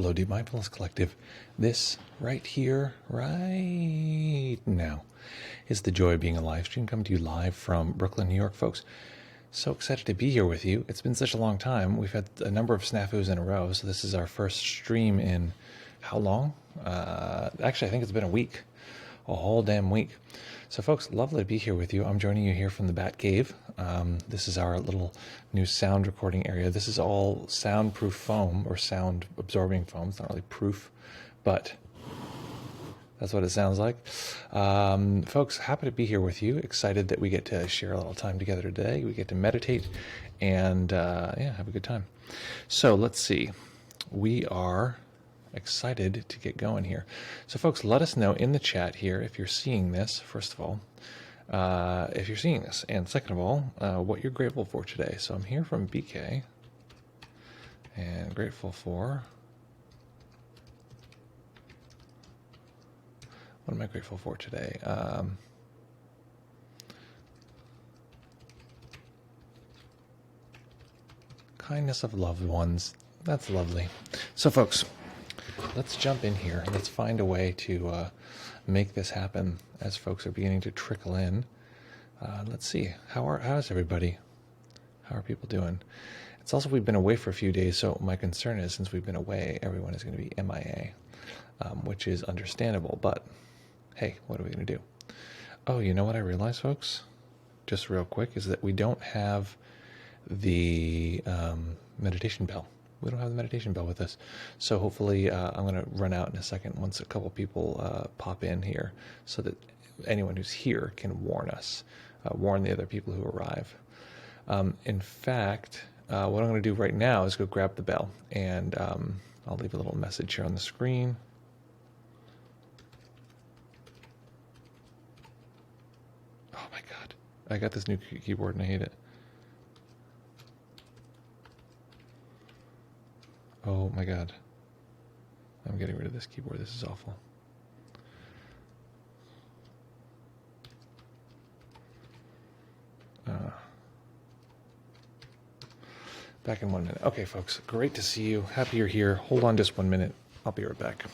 Hello, Deep Mindfulness Collective. This right here, right now, is the joy of being a live stream coming to you live from Brooklyn, New York, folks. So excited to be here with you. It's been such a long time. We've had a number of snafus in a row, so this is our first stream in how long? Actually, I think it's been a week, a whole damn week. So folks, lovely to be here with you. I'm joining you here from the Bat Cave. This is our little new sound recording area. This is all soundproof foam or sound absorbing foam. It's not really proof, but that's what it sounds like. Folks, happy to be here with you. Excited that we get to share a little time together today. We get to meditate and yeah, have a good time. So let's see. We are excited to get going here. So folks, let us know in the chat here if you're seeing this, first of all, if you're seeing this, and second of all, what you're grateful for today. So I'm here from BK and grateful for, what am I grateful for today? Kindness of loved ones. That's lovely. So folks, let's jump in here. Let's find a way to make this happen as folks are beginning to trickle in. Let's see. How's everybody? How are people doing? It's also, we've been away for a few days, so my concern is since we've been away, everyone is going to be MIA, which is understandable, but hey, what are we going to do? Oh, you know what I realized, folks? Just real quick, is that we don't have the meditation bell. We don't have the meditation bell with us. So hopefully I'm going to run out in a second once a couple people pop in here so that anyone who's here can warn us, warn the other people who arrive. In fact, what I'm going to do right now is go grab the bell, and I'll leave a little message here on the screen. Oh my God, I got this new keyboard and I hate it. Oh my God. I'm getting rid of this keyboard. This is awful. Back in 1 minute. Okay, folks. Great to see you. Happy you're here. Hold on just 1 minute. I'll be right back.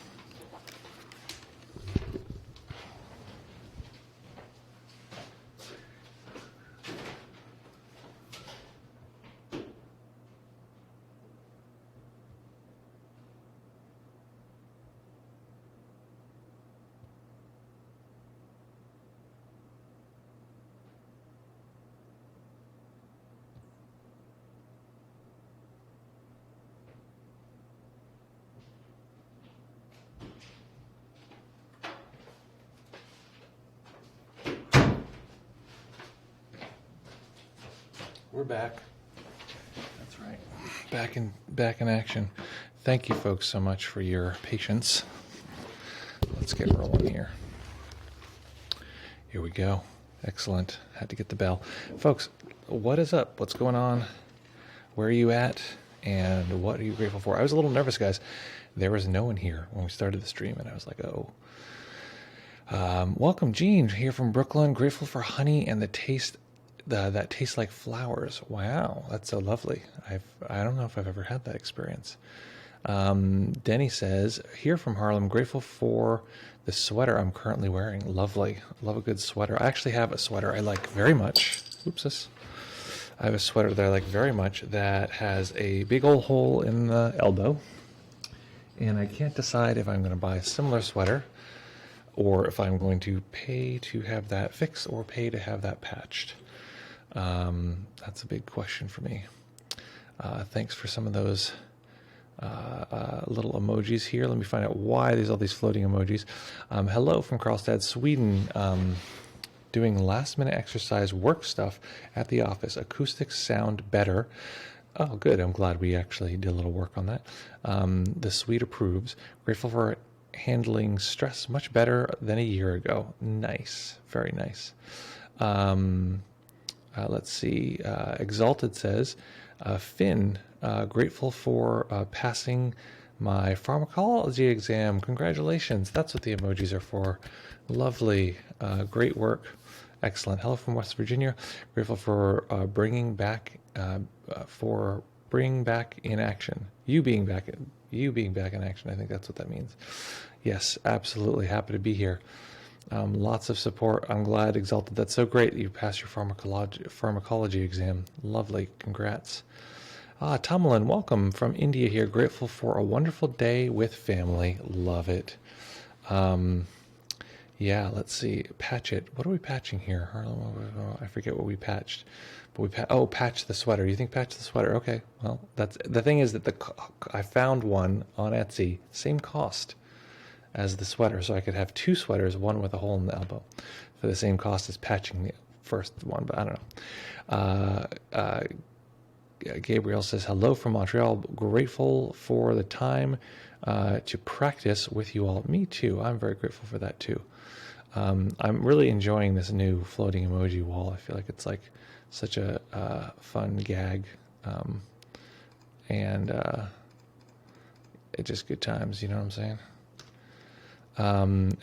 We're back. That's right. Back in action. Thank you folks so much for your patience. Let's get rolling here. Here we go. Excellent. Had to get the bell. Folks, what is up? What's going on? Where are you at? And what are you grateful for? I was a little nervous, guys. There was no one here when we started the stream, and I was like, oh. Welcome, Jean, here from Brooklyn. Grateful for honey and the taste that tastes like flowers. Wow, that's so lovely. I don't know if I've ever had that experience. Denny says, here from Harlem, grateful for the sweater I'm currently wearing. Lovely. Love a good sweater. I actually have a sweater I like very much. Oopsus. I have a sweater that I like very much that has a big old hole in the elbow. And I can't decide if I'm going to buy a similar sweater or if I'm going to pay to have that fixed or pay to have that patched. That's a big question for me. Thanks for some of those little emojis here. Let me find out why there's all these floating emojis. Hello from Karlstad, Sweden. Doing last minute exercise work stuff at the office. Acoustics sound better. Oh, good. I'm glad we actually did a little work on that. The Swede approves. Grateful for handling stress much better than a year ago. Nice. Very nice. Let's see. Exalted says, Finn, grateful for passing my pharmacology exam. Congratulations. That's what the emojis are for. Lovely. Great work. Excellent. Hello from West Virginia. Grateful for bringing back in action. You being back You being back in action. I think that's what that means. Yes, absolutely. Happy to be here. Lots of support. I'm glad, Exalted. That's so great. You passed your pharmacology exam. Lovely. Congrats. Tamalin, welcome from India here. Grateful for a wonderful day with family. Love it. Yeah, let's see. Patch it. What are we patching here? I forget what we patched. But we patch the sweater. You think patch the sweater? Okay. Well, that's the thing is that I found one on Etsy, same cost as the sweater, so I could have two sweaters, one with a hole in the elbow, for the same cost as patching the first one. But I don't know. Gabriel says hello from Montreal. Grateful for the time to practice with you all. Me too. I'm very grateful for that too. I'm really enjoying this new floating emoji wall. I feel like it's like such a fun gag, and it's just good times. You know what I'm saying?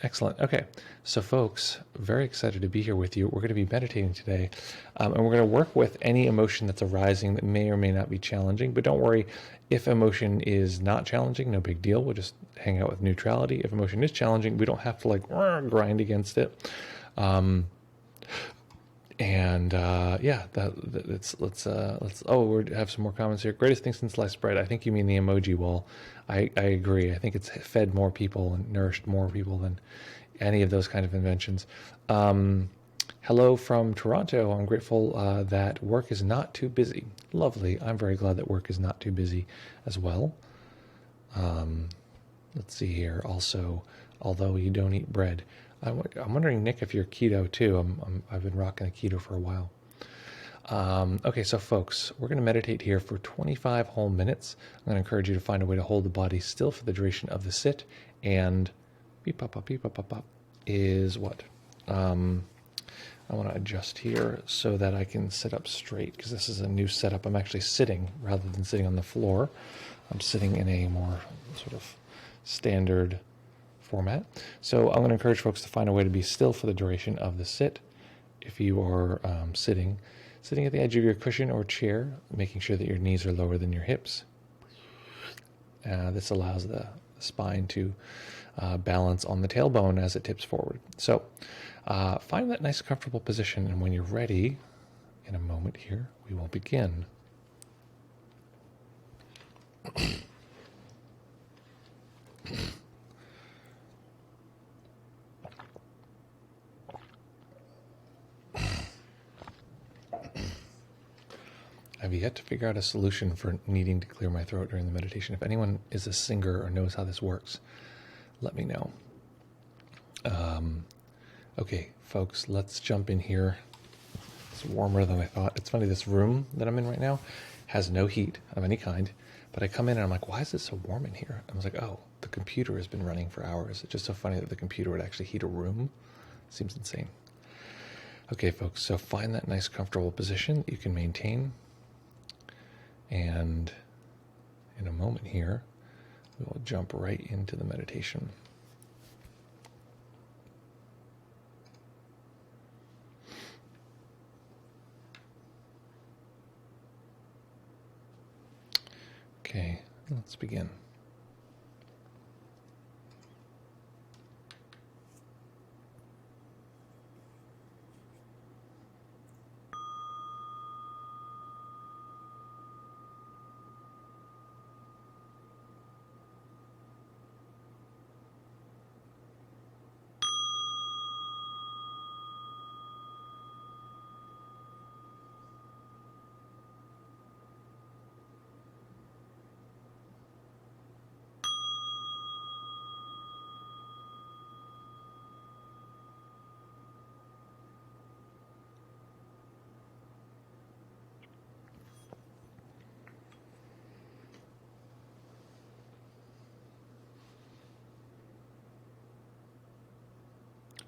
Excellent. Okay, so folks, very excited to be here with you. We're going to be meditating today, and we're going to work with any emotion that's arising that may or may not be challenging. But don't worry, if emotion is not challenging, no big deal. We'll just hang out with neutrality. If emotion is challenging, we don't have to like grind against it. Yeah, let's we have some more comments here. Greatest thing since sliced bread. I think you mean the emoji wall. I agree. I think it's fed more people and nourished more people than any of those kind of inventions. Hello from Toronto. I'm grateful that work is not too busy. Lovely. I'm very glad that work is not too busy as well. Let's see here. Also, although you don't eat bread. I'm wondering, Nick, if you're keto too. I've been rocking a keto for a while. Okay, so folks, we're going to meditate here for 25 whole minutes. I'm going to encourage you to find a way to hold the body still for the duration of the sit. And beep, pop, pop, beep, pop, pop, pop is what? I want to adjust here so that I can sit up straight, because this is a new setup. I'm actually sitting rather than sitting on the floor. I'm sitting in a more sort of standard format. So I'm going to encourage folks to find a way to be still for the duration of the sit. If you are sitting at the edge of your cushion or chair, making sure that your knees are lower than your hips. This allows the spine to balance on the tailbone as it tips forward. So find that nice comfortable position, and when you're ready, in a moment here, we will begin. I've yet to figure out a solution for needing to clear my throat during the meditation. If anyone is a singer or knows how this works, let me know. Okay, folks, let's jump in here. It's warmer than I thought. It's funny, this room that I'm in right now has no heat of any kind, but I come in and I'm like, why is it so warm in here? I was like, oh, the computer has been running for hours. It's just so funny that the computer would actually heat a room. Seems insane. Okay, folks, so find that nice comfortable position that you can maintain. And in a moment here, we will jump right into the meditation. Okay, let's begin.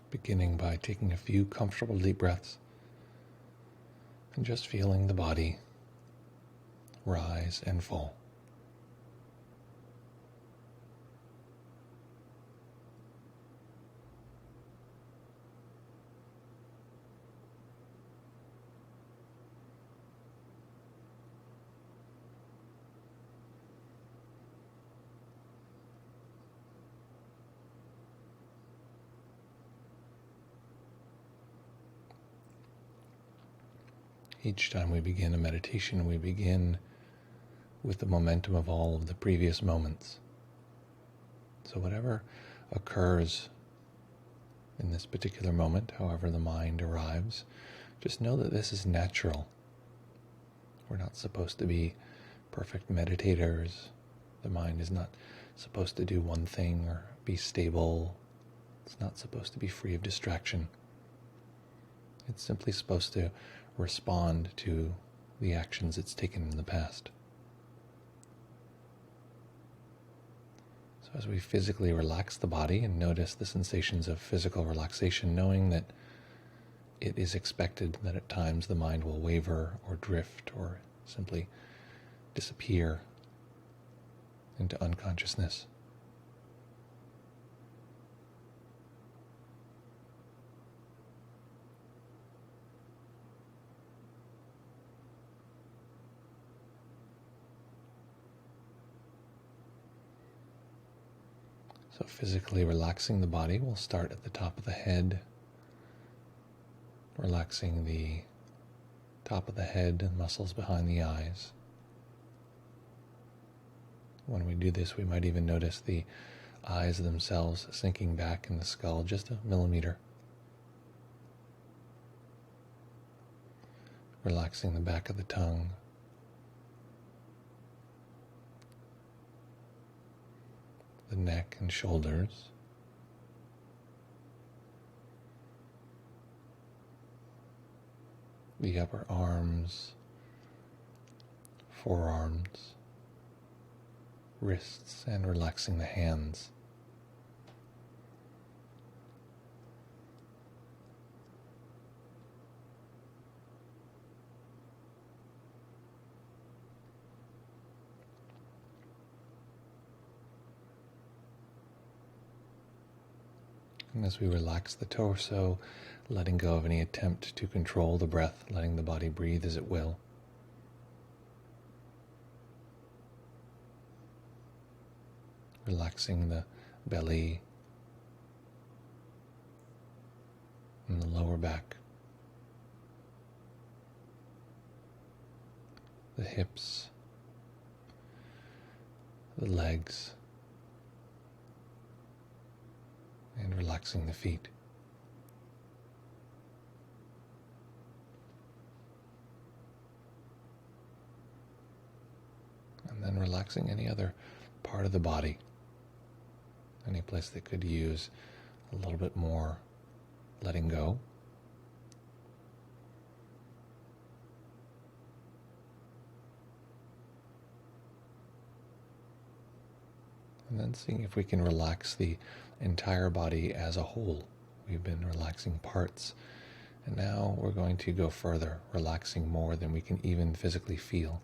Beginning by taking a few comfortable deep breaths and just feeling the body rise and fall. Each time we begin a meditation, we begin with the momentum of all of the previous moments. So whatever occurs in this particular moment, however the mind arrives, just know that this is natural. We're not supposed to be perfect meditators. The mind is not supposed to do one thing or be stable. It's not supposed to be free of distraction. It's simply supposed to respond to the actions it's taken in the past. So as we physically relax the body and notice the sensations of physical relaxation, knowing that it is expected that at times the mind will waver or drift or simply disappear into unconsciousness. So physically relaxing the body, we'll start at the top of the head, relaxing the top of the head and muscles behind the eyes. When we do this, we might even notice the eyes themselves sinking back in the skull just a millimeter. Relaxing the back of the tongue. The neck and shoulders. The upper arms, forearms, wrists, and relaxing the hands. And as we relax the torso, letting go of any attempt to control the breath, letting the body breathe as it will. Relaxing the belly and the lower back, the hips, the legs, and relaxing the feet. And then relaxing any other part of the body, any place that could use a little bit more letting go. And then seeing if we can relax the entire body as a whole. We've been relaxing parts, and now we're going to go further, relaxing more than we can even physically feel.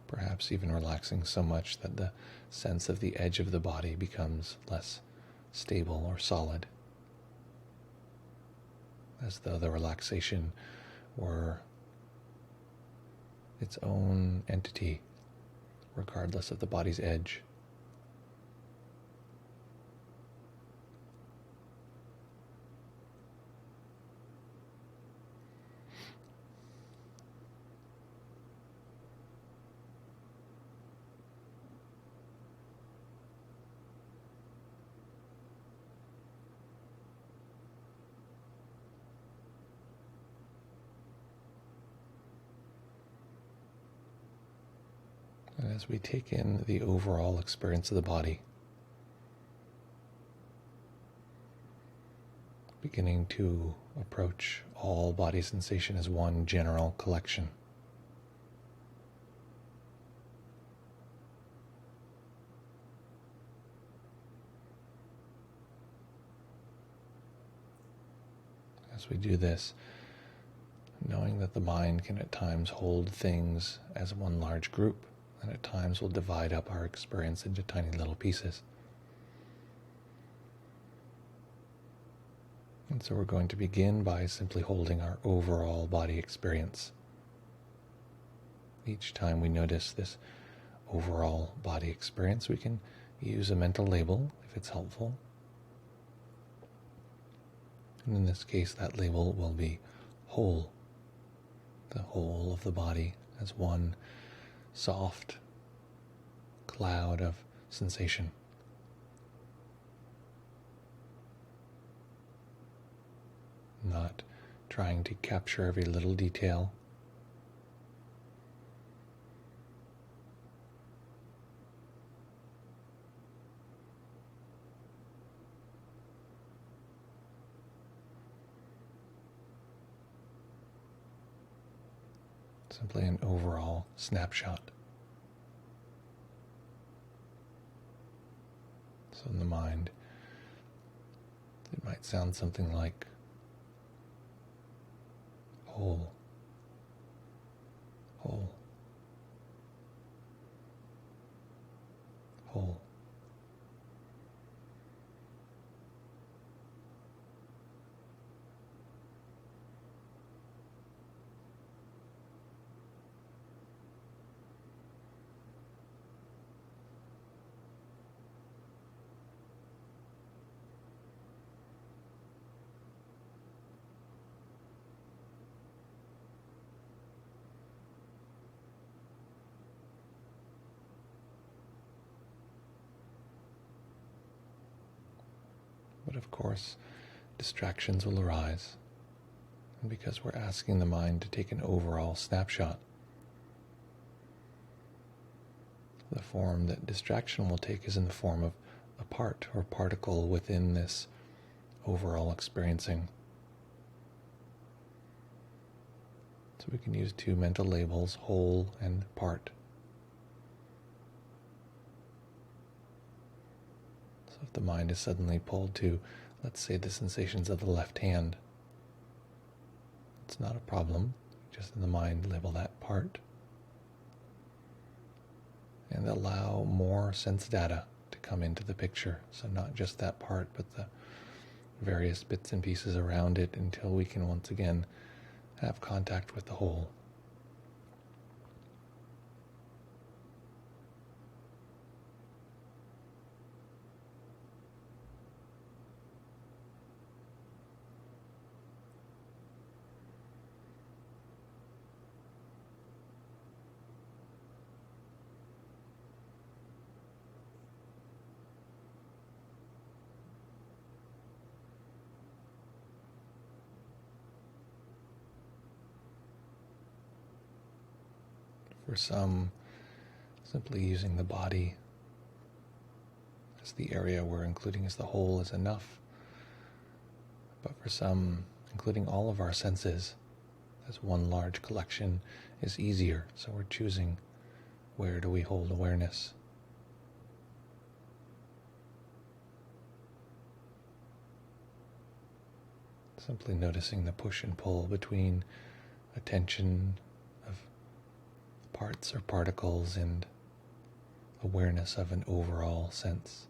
Perhaps even relaxing so much that the sense of the edge of the body becomes less stable or solid, as though the relaxation were its own entity, regardless of the body's edge. And as we take in the overall experience of the body, beginning to approach all body sensation as one general collection. As we do this, knowing that the mind can at times hold things as one large group, and at times will divide up our experience into tiny little pieces. And so we're going to begin by simply holding our overall body experience. Each time we notice this overall body experience, we can use a mental label if it's helpful. And in this case, that label will be whole. The whole of the body as one soft cloud of sensation. Not trying to capture every little detail. Simply an overall snapshot. So in the mind, it might sound something like whole, whole, whole. But of course, distractions will arise, and because we're asking the mind to take an overall snapshot, the form that distraction will take is in the form of a part or particle within this overall experiencing. So we can use two mental labels, whole and part. So if the mind is suddenly pulled to, let's say, the sensations of the left hand, it's not a problem. Just in the mind, label that part. And allow more sense data to come into the picture. So not just that part, but the various bits and pieces around it until we can once again have contact with the whole. For some, simply using the body as the area we're including as the whole is enough. But for some, including all of our senses as one large collection is easier. So we're choosing where do we hold awareness. Simply noticing the push and pull between attention of parts or particles and awareness of an overall sense.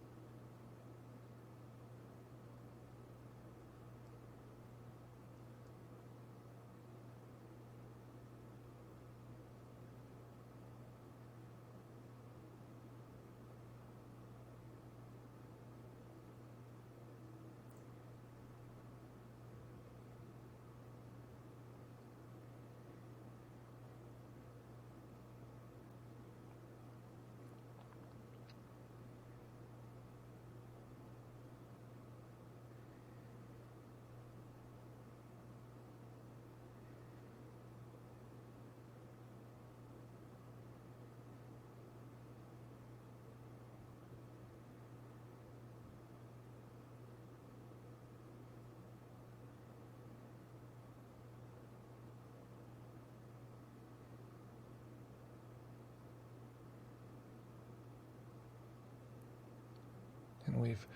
And we've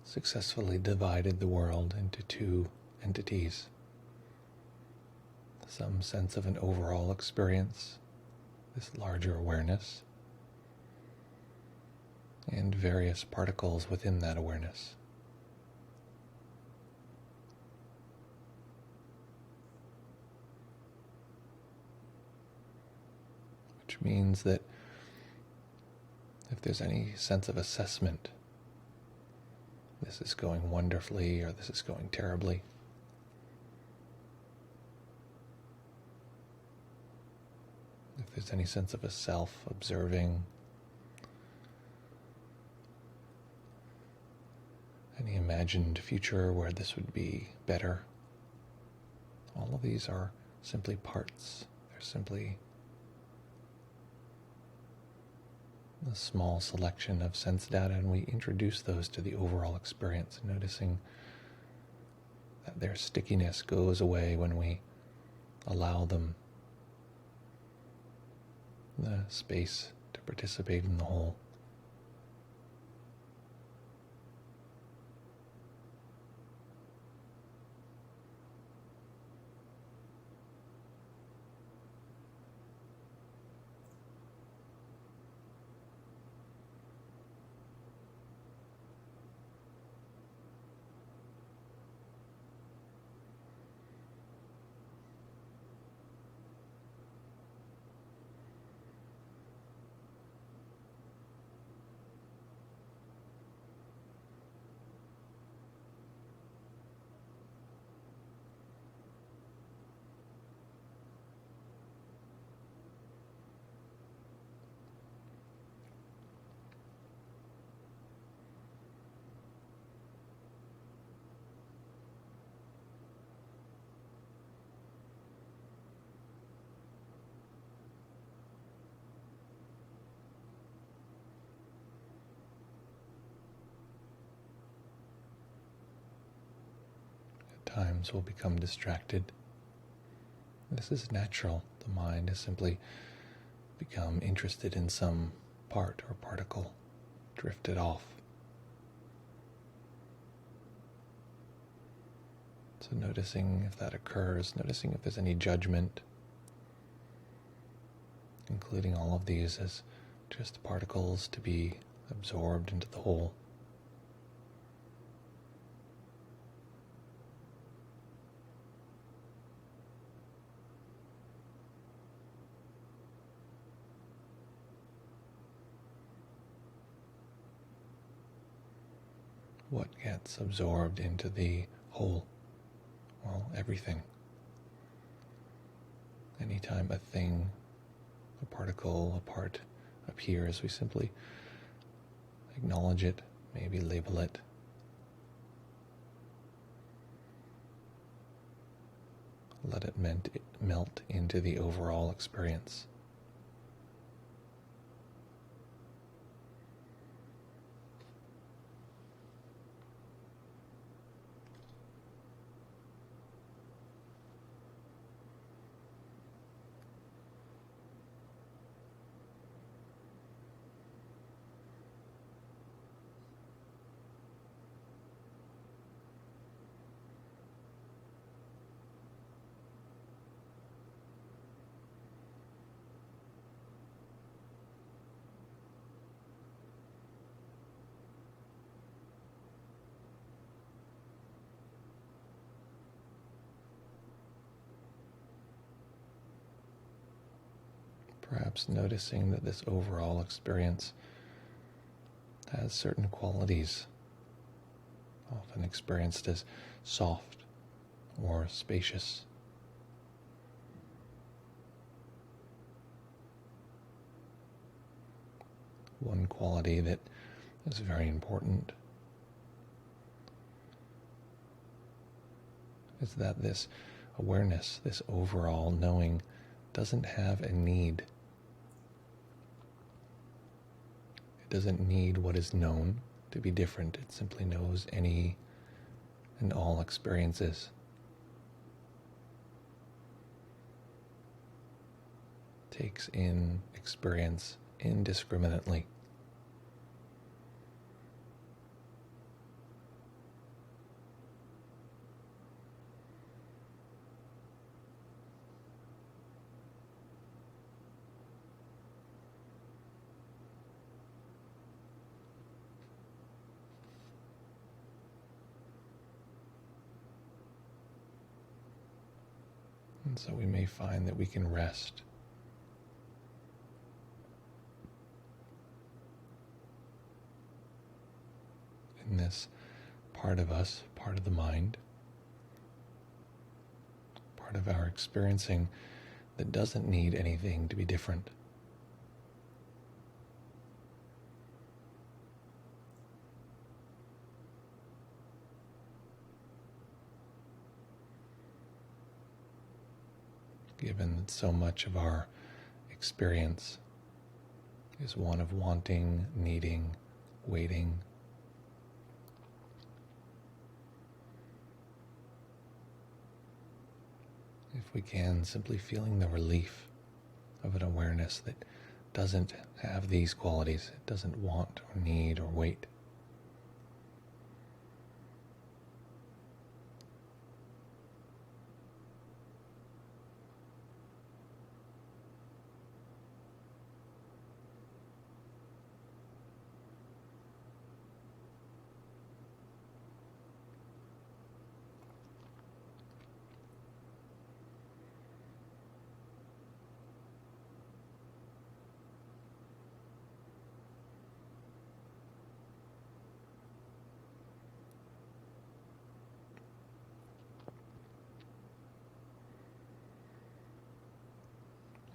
successfully divided the world into two entities. Some sense of an overall experience, this larger awareness, and various particles within that awareness. Which means that If there's any sense of assessment, this is going wonderfully or this is going terribly. If there's any sense of a self observing, any imagined future where this would be better, all of these are simply parts. They're simply a small selection of sense data, and we introduce those to the overall experience, noticing that their stickiness goes away when we allow them the space to participate in the whole. Times will become distracted. This is natural. The mind has simply become interested in some part or particle, drifted off. So noticing if that occurs, noticing if there's any judgment, including all of these as just particles to be absorbed into the whole. What gets absorbed into the whole? Well, everything. Anytime a thing, a particle, a part appears, we simply acknowledge it, maybe label it. Let it melt into the overall experience. Perhaps noticing that this overall experience has certain qualities, often experienced as soft or spacious. One quality that is very important is that this awareness, this overall knowing, doesn't have a need. It doesn't need what is known to be different. It simply knows any and all experiences. Takes in experience indiscriminately. And so we may find that we can rest in this part of us, part of the mind, part of our experiencing that doesn't need anything to be different. Given that so much of our experience is one of wanting, needing, waiting. If we can, simply feeling the relief of an awareness that doesn't have these qualities, it doesn't want or need or wait.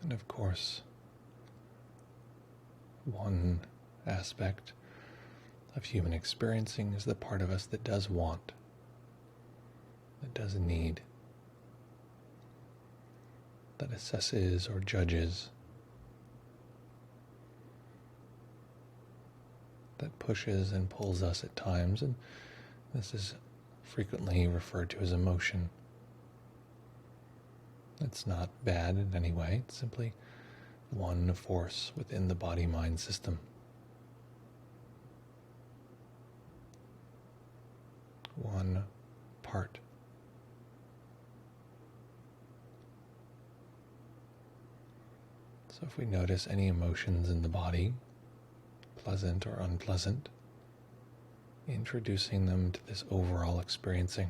And of course, one aspect of human experiencing is the part of us that does want, that does need, that assesses or judges, that pushes and pulls us at times, and this is frequently referred to as emotion. It's not bad in any way, it's simply one force within the body-mind system. One part. So if we notice any emotions in the body, pleasant or unpleasant, introducing them to this overall experiencing.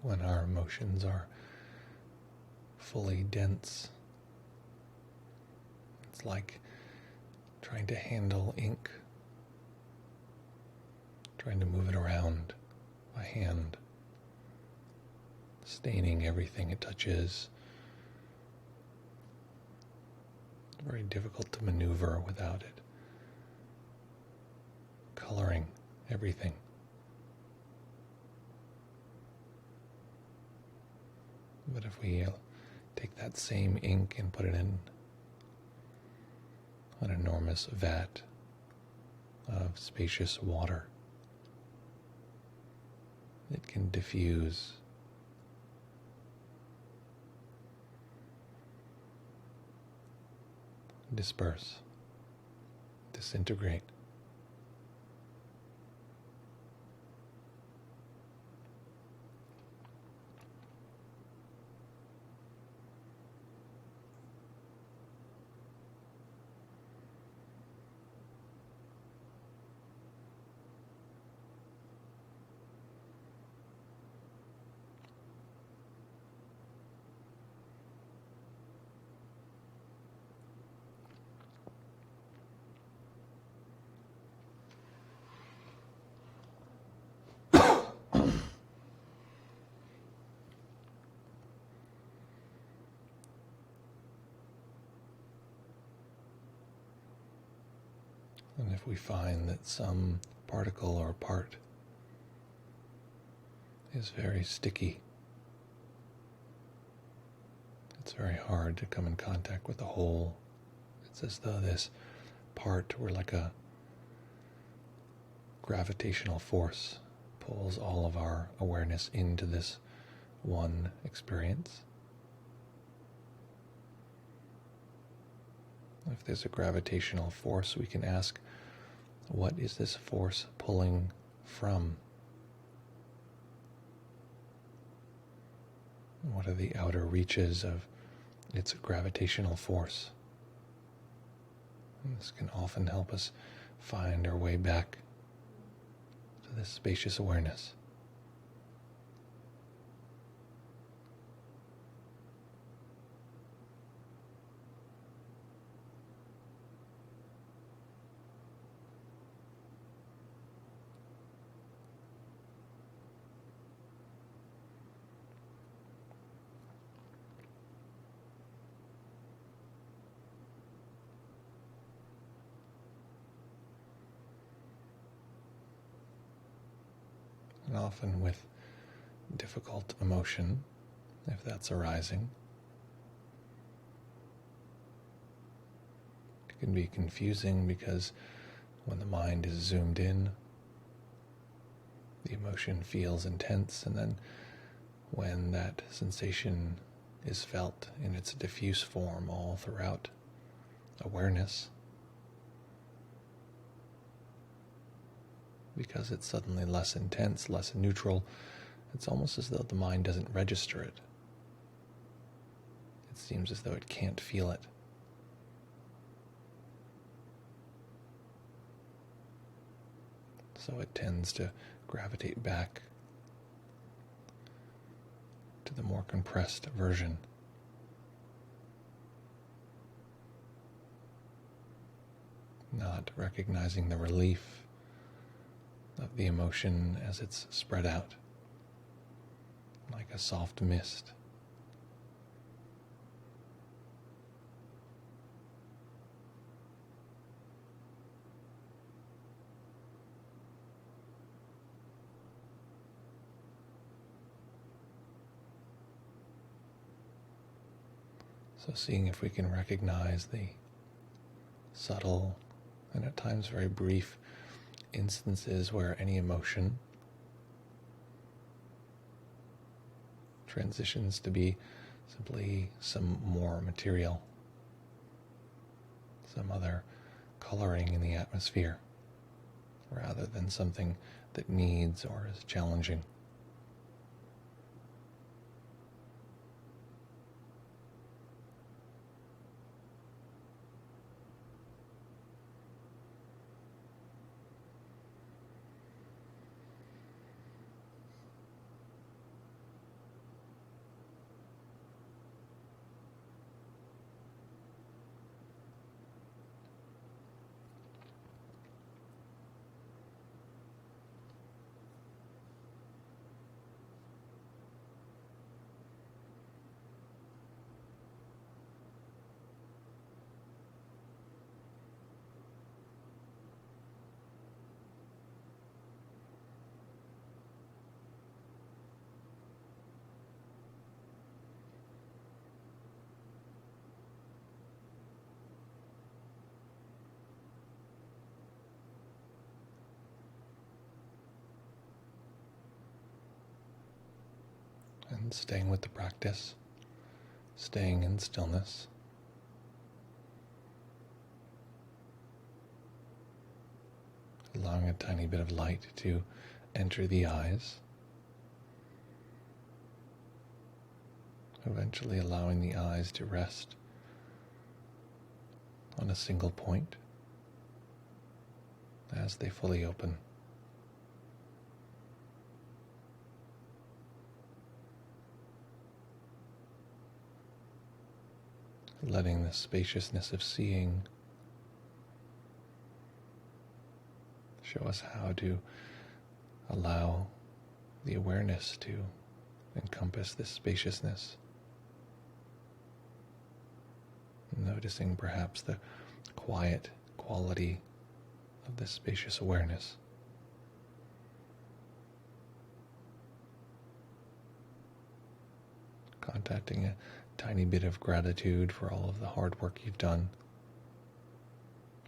When our emotions are fully dense, it's like trying to handle ink, trying to move it around by hand, staining everything it touches. Very difficult to maneuver without it. Coloring everything. But if we take that same ink and put it in an enormous vat of spacious water, it can diffuse, disperse, disintegrate. And if we find that some particle or part is very sticky, it's very hard to come in contact with the whole. It's as though this part were like a gravitational force, pulls all of our awareness into this one experience. If there's a gravitational force, we can ask, what is this force pulling from? What are the outer reaches of its gravitational force? And this can often help us find our way back to this spacious awareness. And often with difficult emotion, if that's arising, it can be confusing because when the mind is zoomed in, the emotion feels intense, and then when that sensation is felt in its diffuse form all throughout awareness, because it's suddenly less intense, less neutral, it's almost as though the mind doesn't register it. It seems as though it can't feel it. So it tends to gravitate back to the more compressed version. Not recognizing the relief of the emotion as it's spread out, like a soft mist. So seeing if we can recognize the subtle and at times very brief instances where any emotion transitions to be simply some more material, some other coloring in the atmosphere, rather than something that needs or is challenging. And staying with the practice, staying in stillness. Allowing a tiny bit of light to enter the eyes. Eventually allowing the eyes to rest on a single point as they fully open. Letting the spaciousness of seeing show us how to allow the awareness to encompass this spaciousness. Noticing perhaps the quiet quality of this spacious awareness. Contacting a tiny bit of gratitude for all of the hard work you've done,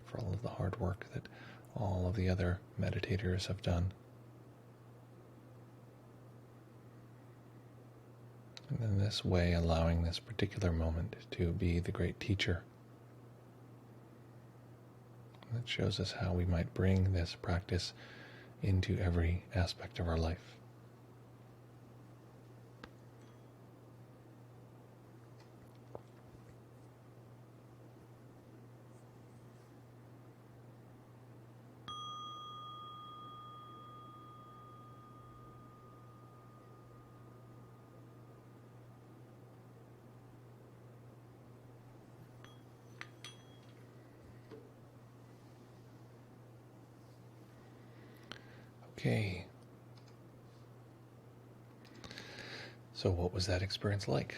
for all of the hard work that all of the other meditators have done. And in this way, allowing this particular moment to be the great teacher. And that shows us how we might bring this practice into every aspect of our life. Okay. So what was that experience like?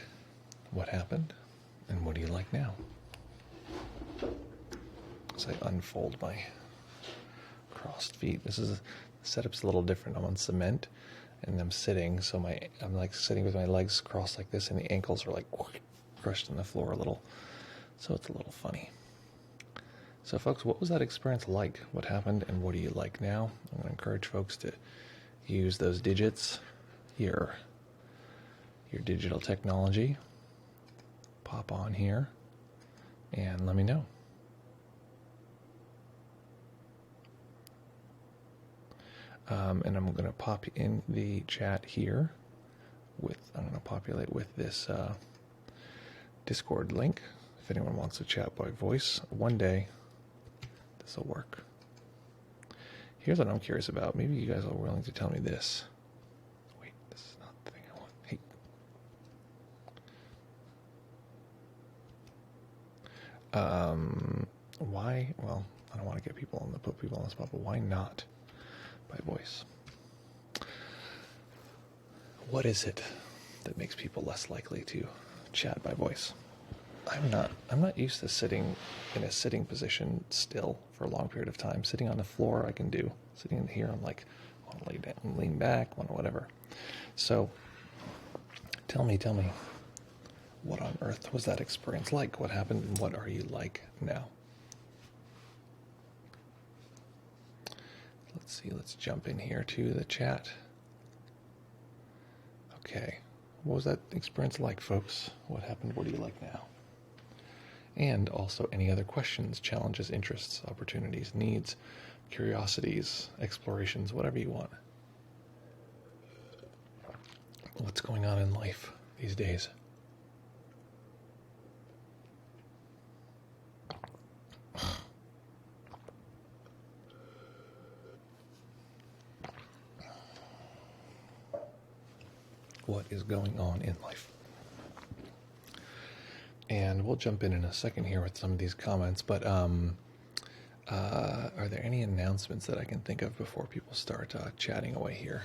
What happened? And what do you like now? As I unfold my crossed feet. The setup's a little different. I'm on cement and I'm sitting, so I'm like sitting with my legs crossed like this, and the ankles are like crushed in the floor a little. So it's a little funny. So folks, what was that experience like? What happened and what do you like now? I'm going to encourage folks to use those digits, your digital technology. Pop on here and let me know. And I'm going to pop in the chat here I'm going to populate with this Discord link. If anyone wants to chat by voice, one day this will work. Here's what I'm curious about. Maybe you guys are willing to tell me this. Wait, this is not the thing I want. Hey. Why? Well, I don't want to put people on the spot, but why not by voice? What is it that makes people less likely to chat by voice? I'm not used to sitting in a sitting position still for a long period of time. Sitting on the floor I can do. Sitting in here I'm like, I want to lay down, lean back, want to whatever. So tell me, what on earth was that experience like? What happened and what are you like now? Let's see, let's jump in here to the chat. Okay, what was that experience like, folks? What happened? What do you like now? And also any other questions, challenges, interests, opportunities, needs, curiosities, explorations, whatever you want. What's going on in life these days? What is going on in life? And we'll jump in a second here with some of these comments, but are there any announcements that I can think of before people start chatting away here?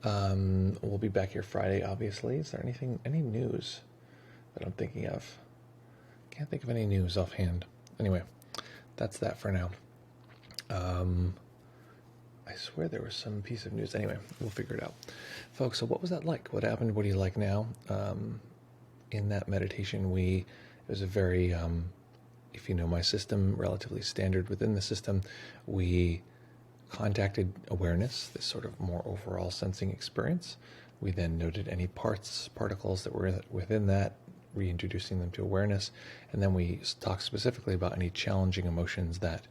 We'll be back here Friday, obviously. Is there any news that I'm thinking of? Can't think of any news offhand. Anyway, that's that for now. I swear there was some piece of news. Anyway, we'll figure it out. Folks, so what was that like? What happened? What do you like now? In that meditation, it was a very, if you know my system, relatively standard within the system, we contacted awareness, this sort of more overall sensing experience. We then noted any particles that were within that, reintroducing them to awareness, and then we talked specifically about any challenging emotions that,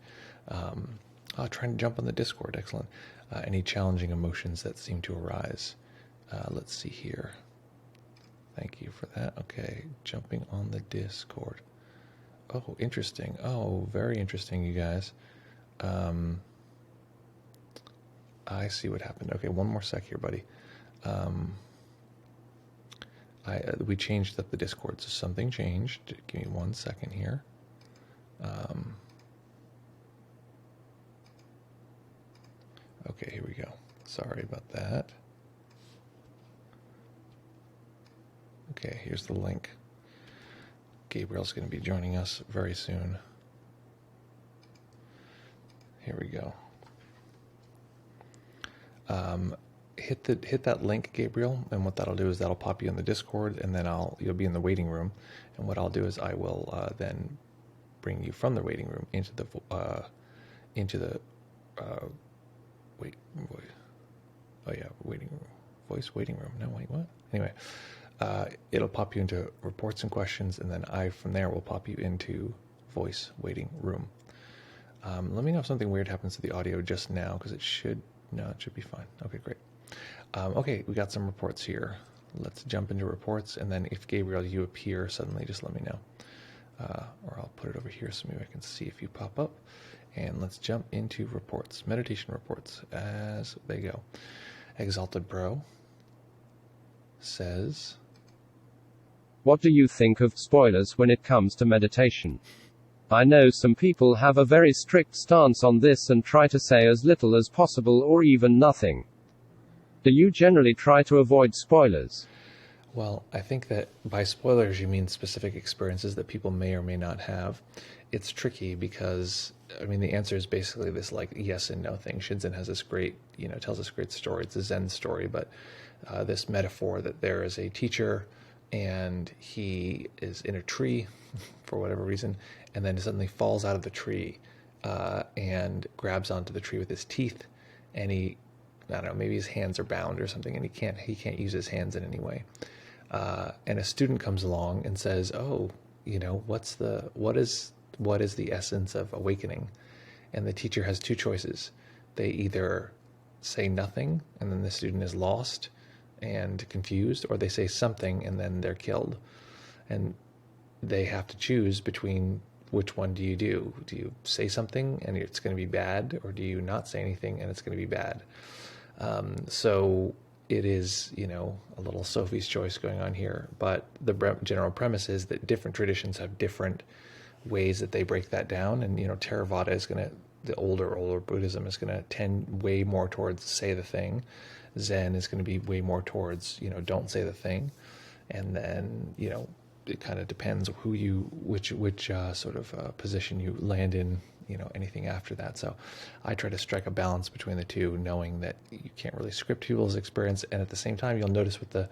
trying to jump on the Discord, excellent. Any challenging emotions that seem to arise. Let's see here. Thank you for that. Okay, jumping on the Discord. Oh, interesting. Oh, very interesting, you guys. I see what happened. Okay, one more sec here, buddy. We changed up the Discord, so something changed. Give me 1 second here. Okay, here we go. Sorry about that. Okay, here's the link. Gabriel's going to be joining us very soon. Here we go. Hit that link, Gabriel, and what that'll do is that'll pop you in the Discord, and then you'll be in the waiting room. And what I'll do is I will then bring you from the waiting room into the waiting room. Voice waiting room. No, wait, what? Anyway, it'll pop you into reports and questions, and then from there will pop you into voice waiting room. Let me know if something weird happens to the audio just now, because it should be fine. Okay, great. Okay, we got some reports here. Let's jump into reports, and then if Gabriel, you appear suddenly, just let me know. Or I'll put it over here so maybe I can see if you pop up. And let's jump into reports, meditation reports, as they go. Exalted Bro says, what do you think of spoilers when it comes to meditation? I know some people have a very strict stance on this and try to say as little as possible or even nothing. Do you generally try to avoid spoilers? Well, I think that by spoilers you mean specific experiences that people may or may not have. It's tricky because, I mean, the answer is basically this like yes and no thing. Shinzen has this great, tells this great story. It's a Zen story, but this metaphor that there is a teacher and he is in a tree for whatever reason, and then suddenly falls out of the tree and grabs onto the tree with his teeth, and I don't know, maybe his hands are bound or something, and he can't use his hands in any way. And a student comes along and says, "Oh, what is the essence of awakening?" And the teacher has two choices. They either say nothing, and then the student is lost and confused, or they say something, and then they're killed. And they have to choose between which one do you do. Do you say something and it's going to be bad, or do you not say anything and it's going to be bad? So it is, a little Sophie's choice going on here. But the general premise is that different traditions have different ways that they break that down. And, Theravada is going to, the older Buddhism is going to tend way more towards say the thing. Zen is going to be way more towards, don't say the thing. And then, it kind of depends which sort of position you land in, anything after that. So I try to strike a balance between the two, knowing that you can't really script people's experience. And at the same time, you'll notice with the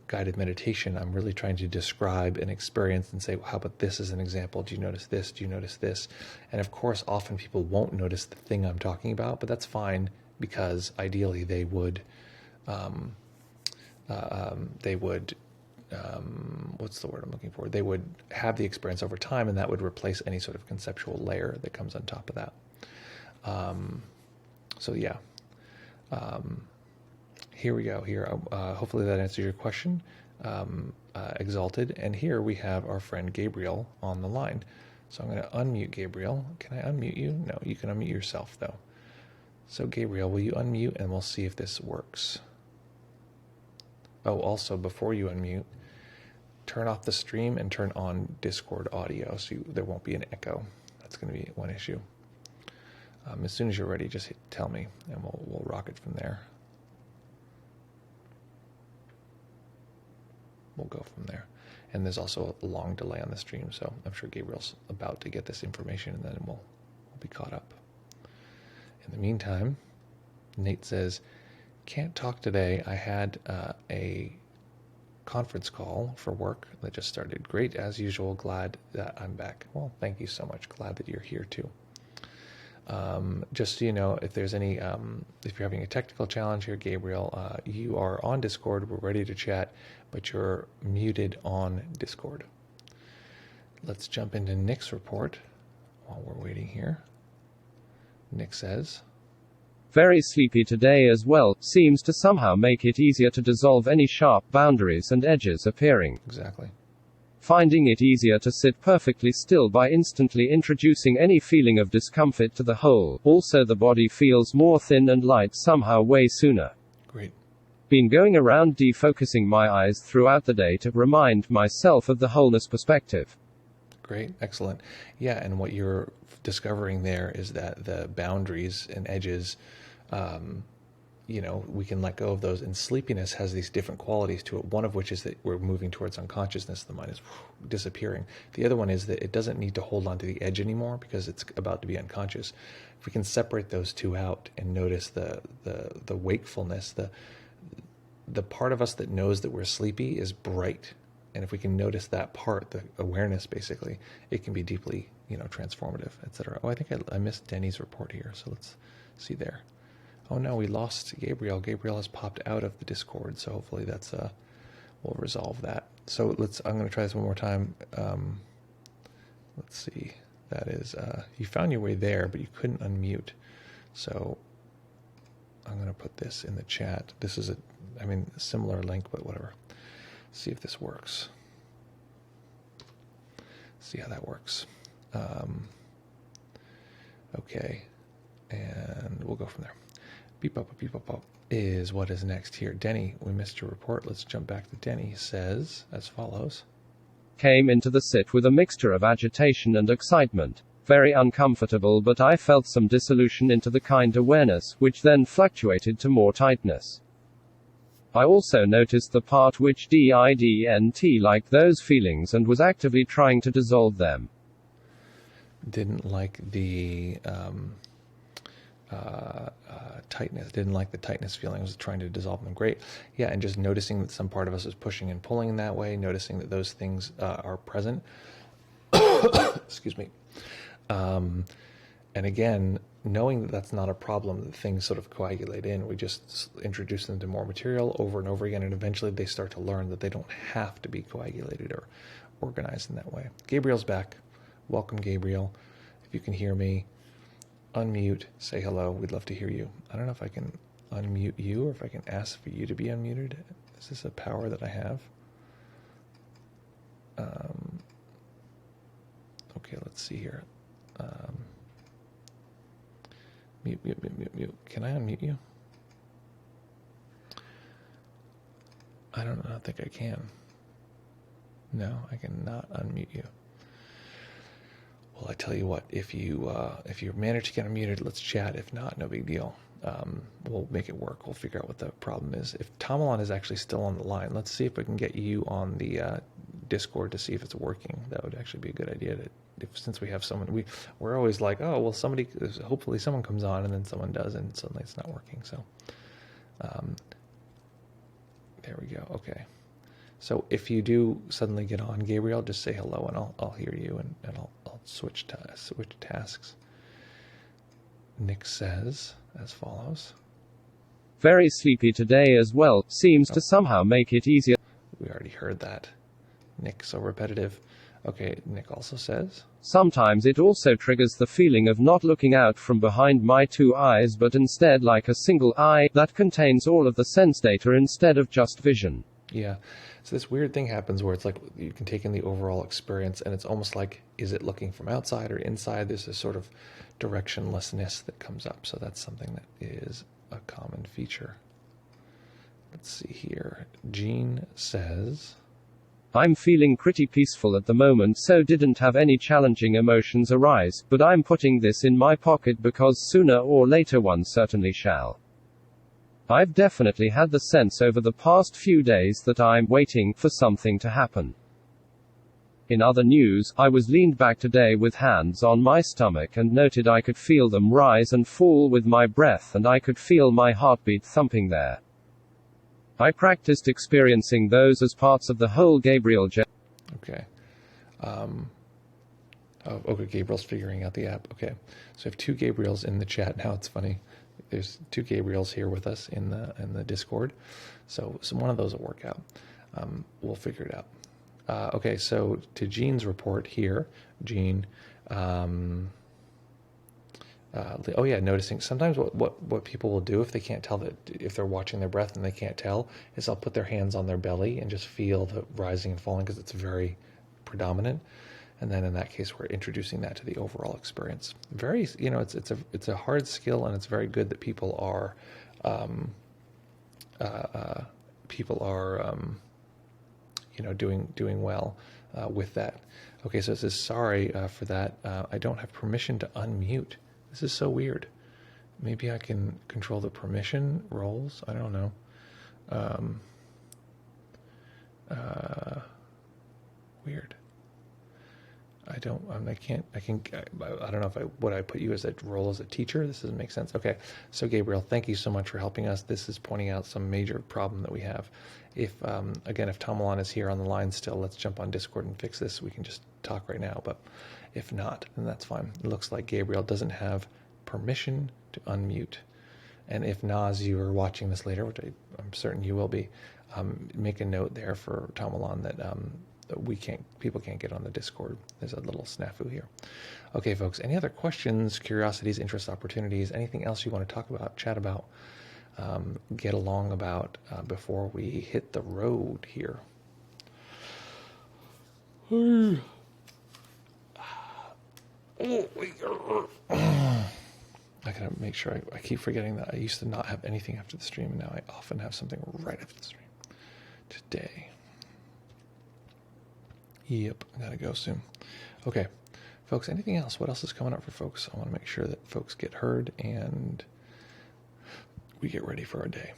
guided meditation, I'm really trying to describe an experience and say, well, how about this as an example? Do you notice this? Do you notice this? And of course, often people won't notice the thing I'm talking about, but that's fine, because ideally they would, what's the word I'm looking for? They would have the experience over time, and that would replace any sort of conceptual layer that comes on top of that. So yeah, here we go. Here, hopefully that answers your question, Exalted. And here we have our friend Gabriel on the line. So I'm going to unmute Gabriel. Can I unmute you? No, you can unmute yourself though. So Gabriel, will you unmute, and we'll see if this works. Oh, also before you unmute, turn off the stream and turn on Discord audio so there won't be an echo. That's going to be one issue. As soon as you're ready, just tell me, and we'll rock it from there. We'll go from there. And there's also a long delay on the stream, so I'm sure Gabriel's about to get this information, and then we'll be caught up. In the meantime, Nate says, can't talk today. I had a conference call for work that just started. Great, as usual. Glad that I'm back. Well, thank you so much. Glad that you're here too. Just so you know, if there's any, if you're having a technical challenge here, Gabriel, you are on Discord. We're ready to chat, but you're muted on Discord. Let's jump into Nick's report while we're waiting here. Nick says, very sleepy today as well, seems to somehow make it easier to dissolve any sharp boundaries and edges appearing. Exactly. Finding it easier to sit perfectly still by instantly introducing any feeling of discomfort to the whole. Also the body feels more thin and light somehow way sooner. Great. Been going around defocusing my eyes throughout the day to remind myself of the wholeness perspective. Great, excellent. Yeah, and what you're discovering there is that the boundaries and edges, we can let go of those. And sleepiness has these different qualities to it. One of which is that we're moving towards unconsciousness. The mind is disappearing. The other one is that it doesn't need to hold on to the edge anymore because it's about to be unconscious. If we can separate those two out and notice the wakefulness, the part of us that knows that we're sleepy is bright. And if we can notice that part, the awareness basically, it can be deeply, transformative, etc. Oh, I think I missed Denny's report here. So let's see there. Oh no, we lost Gabriel. Gabriel has popped out of the Discord. So hopefully that's, we'll resolve that. So I'm going to try this one more time. Let's see. That is, you found your way there, but you couldn't unmute. So I'm going to put this in the chat. This is a similar link, but whatever. See if this works. See how that works. Okay, and we'll go from there. Beep up is what is next here. Denny, we missed your report. Let's jump back to Denny. Says as follows. came into the sit with a mixture of agitation and excitement. Very uncomfortable, but I felt some dissolution into the kind awareness, which then fluctuated to more tightness. I also noticed the part which didn't like those feelings and was actively trying to dissolve them. Didn't like the tightness, didn't like the tightness feeling, was trying to dissolve them. Great. Yeah, and just noticing that some part of us is pushing and pulling in that way, noticing that those things are present. Excuse me. And again, knowing that that's not a problem, that things sort of coagulate in, we just introduce them to more material over and over again, and eventually they start to learn that they don't have to be coagulated or organized in that way. Gabriel's back. Welcome, Gabriel. If you can hear me, unmute, say hello. We'd love to hear you. I don't know if I can unmute you or if I can ask for you to be unmuted. Is this a power that I have? Okay, let's see here. Mute. Can I unmute you? I don't think I can. No, I cannot unmute you. Well, I tell you what, if you manage to get unmuted, let's chat. If not, no big deal. We'll make it work. We'll figure out what the problem is. If Tomalon is actually still on the line, let's see if we can get you on the Discord to see if it's working. That would actually be a good idea. Since we have someone, we're always like, oh well, hopefully someone comes on, and then someone does, and suddenly it's not working. So there we go. Okay. So if you do suddenly get on, Gabriel, just say hello, and I'll hear you, and I'll switch tasks. Nick says as follows: Very sleepy today as well. Seems to somehow make it easier. We already heard that. Nick, so repetitive. Okay, Nick also says, sometimes it also triggers the feeling of not looking out from behind my two eyes, but instead like a single eye that contains all of the sense data instead of just vision. Yeah. So this weird thing happens where it's like you can take in the overall experience, and it's almost like, is it looking from outside or inside? There's this sort of directionlessness that comes up. So that's something that is a common feature. Let's see here. Jean says, I'm feeling pretty peaceful at the moment, so didn't have any challenging emotions arise, but I'm putting this in my pocket because sooner or later one certainly shall. I've definitely had the sense over the past few days that I'm waiting for something to happen. In other news, I was leaned back today with hands on my stomach and noted I could feel them rise and fall with my breath, and I could feel my heartbeat thumping there. I practiced experiencing those as parts of the whole Gabriel Okay. Okay, Gabriel's figuring out the app. Okay. So we have two Gabriels in the chat now. It's funny. There's two Gabriels here with us in the Discord. So one of those will work out. We'll figure it out. Okay, so to Jean's report here, Jean, oh yeah, noticing sometimes what people will do if they can't tell that, if they're watching their breath and they can't tell, is they'll put their hands on their belly and just feel the rising and falling because it's very predominant. And then in that case, we're introducing that to the overall experience. Very, it's a hard skill, and it's very good that people are doing well with that. Okay, so it says, sorry for that. I don't have permission to unmute. This is so weird. Maybe I can control the permission roles. I don't know. Weird. I don't know would I put you as a role as a teacher? This doesn't make sense. Okay. So Gabriel, thank you so much for helping us. This is pointing out some major problem that we have. If, again, if Tomalon is here on the line still, let's jump on Discord and fix this. We can just talk right now, but if not, then that's fine. It looks like Gabriel doesn't have permission to unmute. And if Naz, you are watching this later, which I'm certain you will be, make a note there for Tomalon that people can't get on the Discord. There's a little snafu here. Okay, folks, any other questions, curiosities, interests, opportunities, anything else you want to talk about, chat about, get along about before we hit the road here? I gotta make sure I keep forgetting that I used to not have anything after the stream, and now I often have something right after the stream. Today. Yep, I gotta go soon. Okay, folks, anything else? What else is coming up for folks? I want to make sure that folks get heard and we get ready for our day.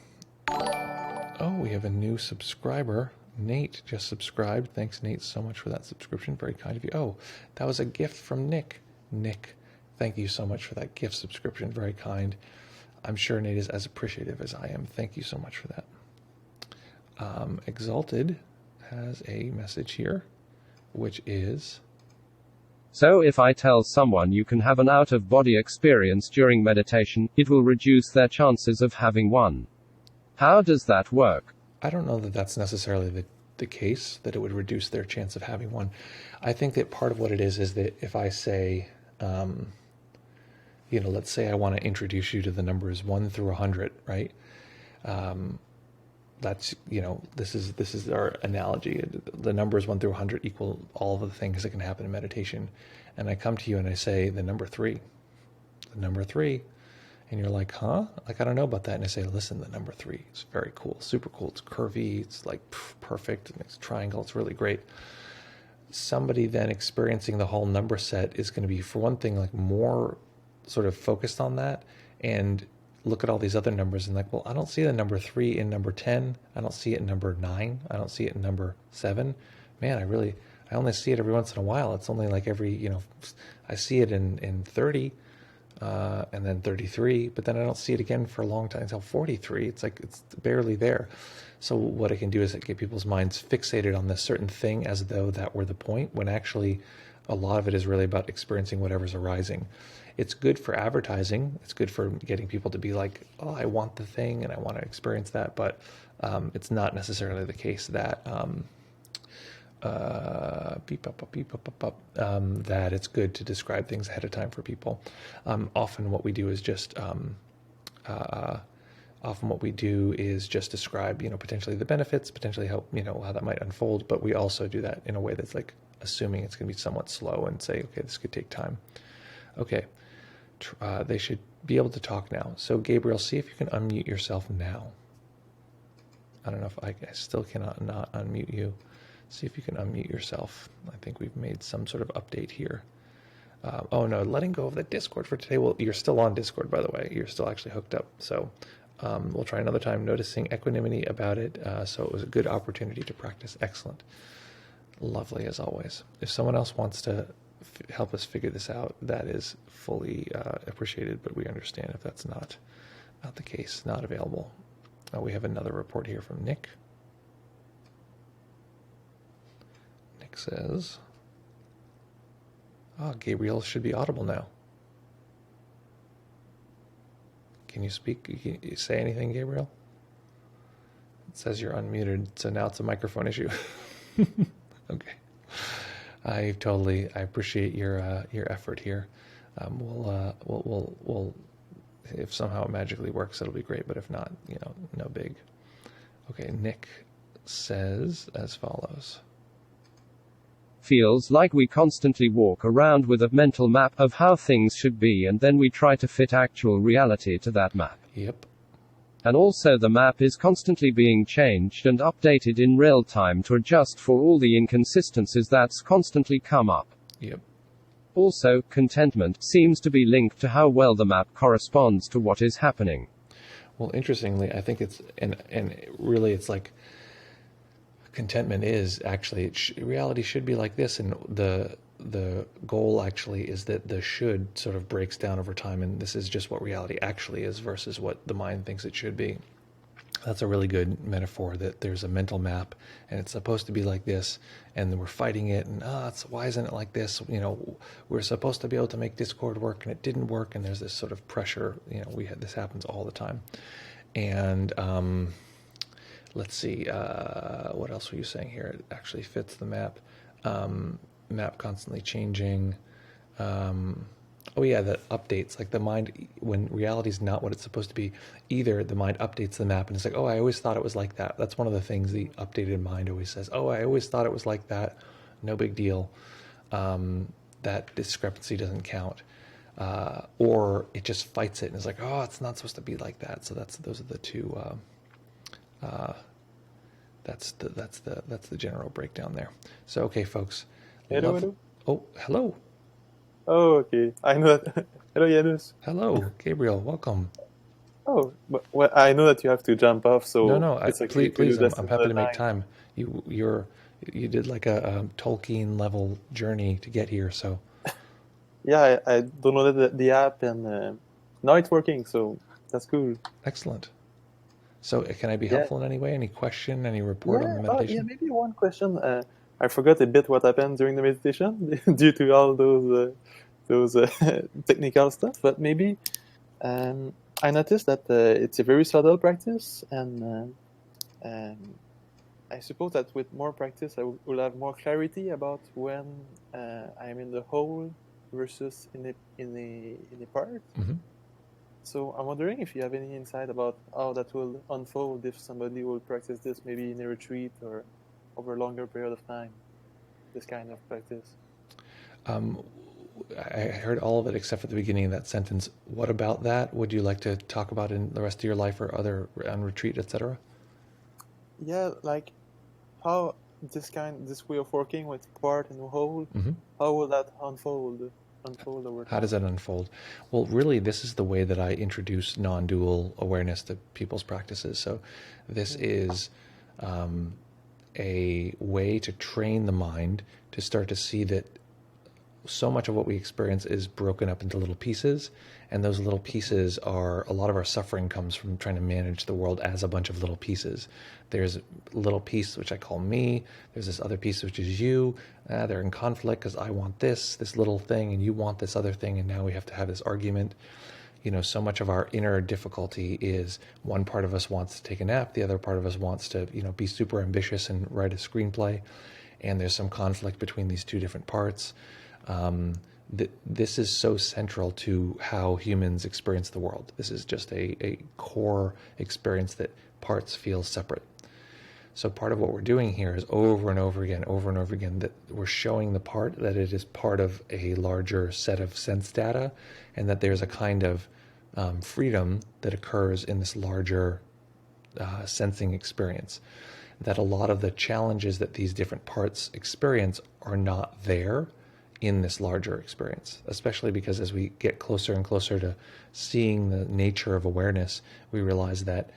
Oh, we have a new subscriber. Nate just subscribed. Thanks, Nate, so much for that subscription. Very kind of you. Oh, that was a gift from Nick. Nick, thank you so much for that gift subscription. Very kind. I'm sure Nate is as appreciative as I am. Thank you so much for that. Exalted has a message here, which is... So if I tell someone you can have an out-of-body experience during meditation, it will reduce their chances of having one. How does that work? I don't know that that's necessarily the case, that it would reduce their chance of having one. I think that part of what it is that if I say, let's say I want to introduce you to the numbers 1 through 100, right? That's, this is our analogy. The numbers 1 through 100 equal all of the things that can happen in meditation. And I come to you and I say the number 3. And you're like, huh? Like, I don't know about that. And I say, listen, the number 3 is very cool, super cool. It's curvy. It's like perfect. And it's triangle. It's really great. Somebody then experiencing the whole number set is going to be, for one thing, like more sort of focused on that and look at all these other numbers and like, well, I don't see the number 3 in number 10. I don't see it in number 9. I don't see it in number 7. Man, I only see it every once in a while. It's only like every, I see it in 30. And then 33, but then I don't see it again for a long time until 43. It's like it's barely there. So what I can do is get people's minds fixated on this certain thing as though that were the point, when actually a lot of it is really about experiencing whatever's arising. It's good for advertising. It's good for getting people to be like, oh, I want the thing and I want to experience that. But it's not necessarily the case that that it's good to describe things ahead of time for people. Often what we do is just describe, potentially the benefits, potentially how that might unfold. But we also do that in a way that's like assuming it's going to be somewhat slow and say, okay, this could take time. Okay, they should be able to talk now. So Gabriel, see if you can unmute yourself now. I don't know if I still cannot not unmute you. See if you can unmute yourself. I think we've made some sort of update here. Oh no, letting go of the Discord for today. Well, you're still on Discord, by the way. You're still actually hooked up. So we'll try another time. Noticing equanimity about it. So it was a good opportunity to practice. Excellent. Lovely as always. If someone else wants to help us figure this out, that is fully appreciated, but we understand if that's not the case, not available. We have another report here from Nick. Nick says, Gabriel should be audible now. Can you speak? Can you say anything, Gabriel? It says you're unmuted, so now it's a microphone issue. Okay. I appreciate your effort here. We'll if somehow it magically works, it'll be great. But if not, no big. Okay, Nick says as follows. Feels like we constantly walk around with a mental map of how things should be, and then we try to fit actual reality to that map. Yep. And also the map is constantly being changed and updated in real time to adjust for all the inconsistencies that's constantly come up. Yep. Also, contentment seems to be linked to how well the map corresponds to what is happening. Well, interestingly, I think it's, and really it's like, contentment is actually, reality should be like this, and the goal actually is that the should sort of breaks down over time, and this is just what reality actually is versus what the mind thinks it should be. That's a really good metaphor, that there's a mental map and it's supposed to be like this, and then we're fighting it, and why isn't it like this? We're supposed to be able to make Discord work and it didn't work, and there's this sort of pressure. This happens all the time. And let's see, what else were you saying here? It actually fits the map. Map constantly changing. That updates, like the mind, when reality is not what it's supposed to be, either the mind updates the map and it's like, I always thought it was like that. That's one of the things the updated mind always says. I always thought it was like that. No big deal. That discrepancy doesn't count. Or it just fights it and is like, it's not supposed to be like that. So those are the two That's the general breakdown there. So okay, folks, Hello, love. hello. Oh, hello, Oh, okay. I know that. Hello, Janus. hello, Gabriel, welcome. Oh, but well, I know that you have to jump off, No, so no, it's okay please, to do please, this I'm happy another to make time. time. You did like a Tolkien level journey to get here, so Yeah, I downloaded the app and now it's working, so that's cool. excellent. So can I be Yeah, helpful in any way? Any question? Any report on yeah. the Oh, yeah. meditation? Maybe one question. I forgot a bit what happened during the meditation due to all those technical stuff. But maybe um, I noticed that it's a very subtle practice, and I suppose that with more practice, will have more clarity about when I'm in the whole versus in a part. Hmm. So I'm wondering if you have any insight about how that will unfold if somebody will practice this maybe in a retreat or over a longer period of time. This kind of practice. Um, I heard all of it except for the beginning of that sentence. What about that? Would you like to talk about in the rest of your life or other on retreat, etc.? Yeah, like how this way of working with part and whole, Hmm. how will that unfold over How does time? that unfold? Well, really, this is the way that I introduce non-dual awareness to people's practices. So, this Mm, is a way to train the mind to start to see that so much of what we experience is broken up into little pieces, and those little mhm, pieces are a lot of our suffering comes from trying to manage the world as a bunch of little pieces. There's a little piece which I call me. There's this other piece which is you. They're in conflict because I want this little thing, and you want this other thing, and now we have to have this argument. So much of our inner difficulty is one part of us wants to take a nap, the other part of us wants to, be super ambitious and write a screenplay, and there's some conflict between these two different parts. This is so central to how humans experience the world. This is just a core experience that parts feel separate. So part of what we're doing here is over and over again, that we're showing the part that it is part of a larger set of sense data, and that there's a mhm, kind of freedom that occurs in this larger sensing experience. That a lot of the challenges that these different parts experience are not there in this larger experience, especially because as we get closer and closer to seeing the nature of awareness, we realize that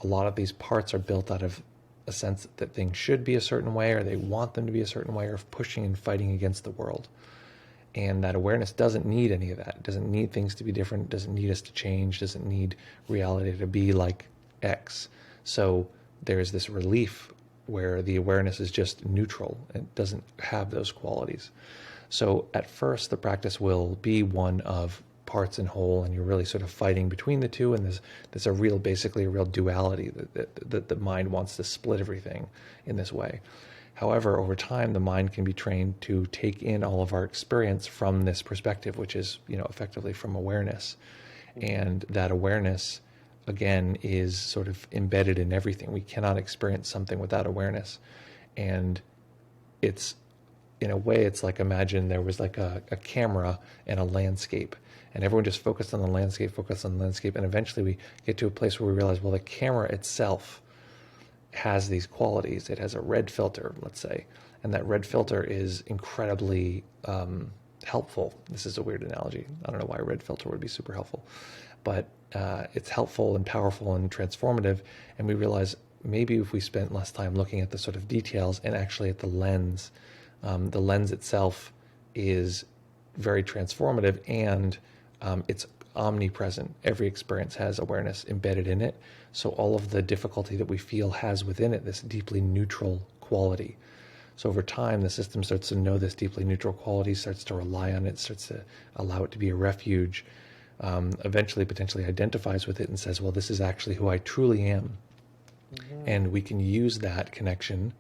a lot of these parts are built out of a sense that things should be a certain way, or they want them to be a certain way, or pushing and fighting against the world. And that awareness doesn't need any of that. It doesn't need things to be different, doesn't need us to change, doesn't need reality to be like X. So there's this relief where the awareness is just neutral. It doesn't have those qualities. So at first, the practice will be one of parts and whole, and you're really sort of fighting between the two, and there's basically a real duality that the mind wants to split everything in this way. However, over time, the mind can be trained to take in all of our experience from this perspective, which is, effectively from awareness. mhm, And that awareness, again, is sort of embedded in everything. We cannot experience something without awareness. And it's, in a way, it's like, imagine there was like a camera and a landscape, and everyone just focused on the landscape, and eventually we get to a place where we realize, well, the camera itself has these qualities. It has a red filter, let's say, and that red filter is incredibly helpful. This is a weird analogy. I don't know why a red filter would be super helpful, but it's helpful and powerful and transformative. And we realize maybe if we spent less time looking at the sort of details and actually at the lens itself is very transformative, and it's omnipresent. Every experience has awareness embedded in it. So all of the difficulty that we feel has within it this deeply neutral quality. So over time, the system starts to know this deeply neutral quality, starts to rely on it, starts to allow it to be a refuge, eventually potentially identifies with it and says, well, this is actually who I truly am. mhm. And we can use that connection